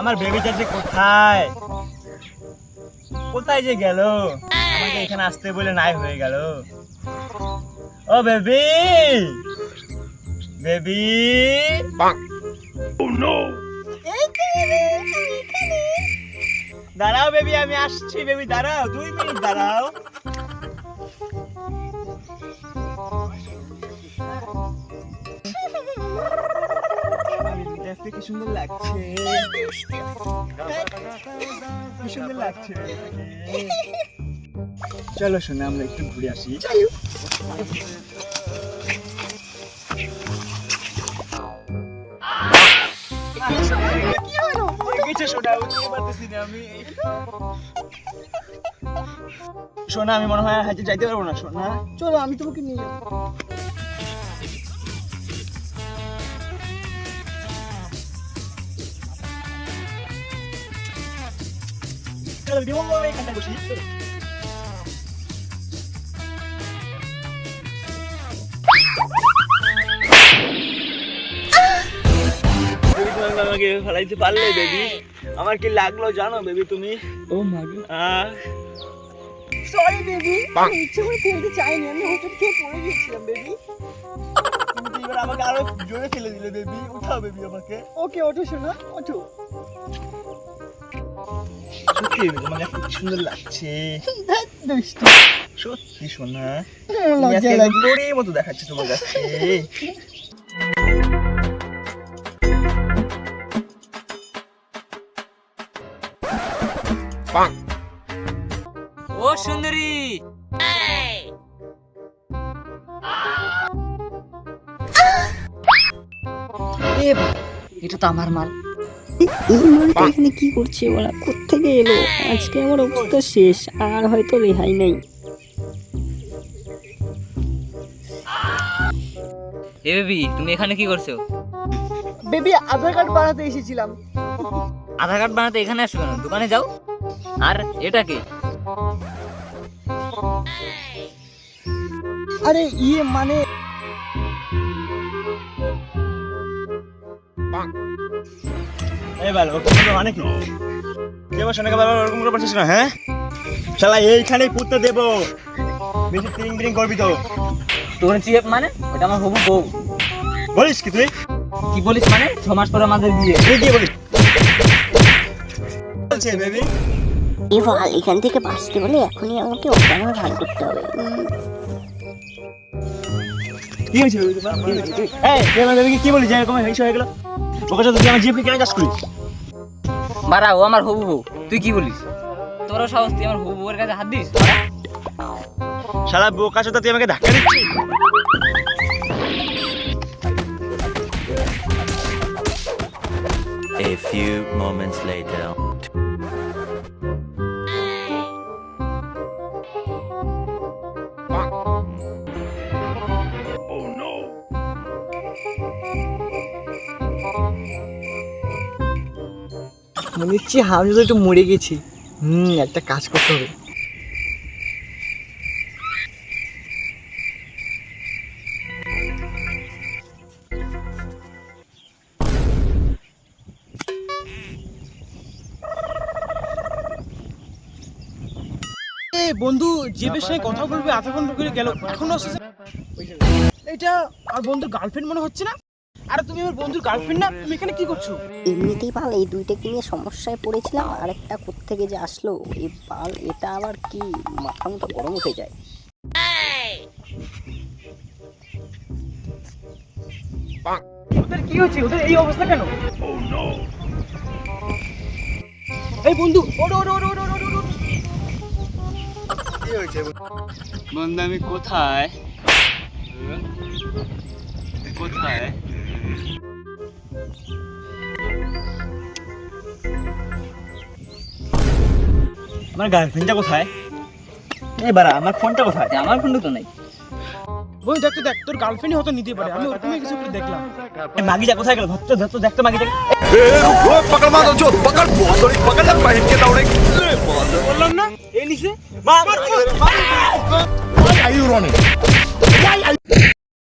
আমার বেবিটা যে কোথায় কোথায় যে গেল? আমাকে এখানে আসতে বলে নাই হয়ে গেল। ও বেবি, বেবি। ও নো, দাঁড়াও বেবি, আমি আসছি। বেবি দাঁড়াও, 2 মিনিট দাঁড়াও। দেখতে কি সুন্দর লাগছে, কি সুন্দর লাগছে। চলো শোনা, আমরা একটু ঘুরে আসি। সোনা, আমি মনে হয় হাইতে যাইতে পারবো না। সোনা চলো, আমি তোমাকে নিয়ে যাবো। চলো দিব এখানটা বসি। আমাকে ফেলাইতে পারলে বেবি? আমার কি লাগলো জানো বেবি তুমি? ও মাগো, সরি বেবি, আমি ইচ্ছে করে ফেলতে চাইনি, আমি হোঁচট খেয়ে পড়ে গিয়েছিলাম বেবি। তুমি এবার আমাকে আরো জোরে ফেলে দিলে বেবি। উঠাও বেবি আমাকে। ওকে, ওঠো সোনা, ওঠো। সত্যি তোমাকে খুব সুন্দর লাগছে। সত্যি সোনা, পরীর মতো দেখাচ্ছে তোমার কাছে। ও সুন্দরী, এটা তো আমার মাল। এই মালটা এখানে কি করছে ওরা? কোত্থেকে এলো? আজকে আমার অবস্থা শেষ, আর হয়তো রেহাই নেই। এ বেবি, তুমি এখানে কি করছো? বেবি, আধার কার্ড বানাতে এসেছিলাম। আধার কার্ড বানাতে এখানে আসো কেন? দোকানে যাও। আর এটা কি? আরে মানে মানে কি সোনাকে বারবার ওরকম করে পারছিস না? হ্যাঁ শালা, এইখানেই পুঁততে দেবো। বেশি তিরিং বিরিং করবি তো। তোর চিপ মানে? ওটা আমার হবু বউ। বলিস কি তুই? কি বলিস মানে? 6 মাস পরে আমাদের বিয়ে। তুই কি বলিস? বলছে বেবি, এবার এখান থেকে বাঁচতে হলে এখনই আমাকে অজ্ঞান ভান করতে হবে। কি হয়েছে বেবি তোমার? কি হয়েছে? এই তুই আমার বেবিকে কি বলিস? এরকম হয়ে গেল। ওকে সাথে তুই আমার জিপকে কেন চাষ করিস? বাড়া, ও আমার হবু বউ, তুই কি বলিস? তোরও সাহস, তুই আমার হবু বউয়ের কাছে হাত দিস? শালা বোকা চোদা, তুই আমাকে ধাক্কা দিচ্ছিস। A few moments later. Oh no! মনে হচ্ছে আমি তো একটু মরে গেছি। একটা কাজ করতে হবে। বন্ধু জিপের সঙ্গে কথা বলবে, আধা ঘন্টা করে গেল, এখনো আসছে। এটা আর বন্ধুর গার্লফ্রেন্ড মনে হচ্ছে না? আরে তুমি আমার বন্ধুর গার্লফ্রেন্ড না? তুমি এখানে কি করছো? এমনিতেই বাল এই দুইটাকে নিয়ে সমস্যায় পড়েছিলাম, আর একটা কোত্থেকে যে আসলো এই বাল, এটা আবার কি মাথা মতো গরম উঠে যায়। ওদের কি হচ্ছে? ওদের এই অবস্থা কেন? এই বন্ধু, ওড়ো ওড়ো ওড়ো ওড়ো ওড়ো। কি হয়েছে বন্ধু? আমি কোথায়? কোথায়? আমার গার্লফ্রেন্ডটা কোথায়? এবার আমার ফোনটা কোথায়? আমার ফোন তো নাই। বন্ধু দেখ তো, দেখ তোর গার্লফ্রেন্ডই হয়তো নিতে পারে, আমি ওরকমই কিছু করে দেখলাম। মাগিটা কোথায় গেল? ধরতো ধরতো, দেখতো মাগিটা। पकड़ मारो जो पकड़ बहुत बड़ी पकड़ लग पहन के दौड़े বললাম না এই নিচে। Why are you running?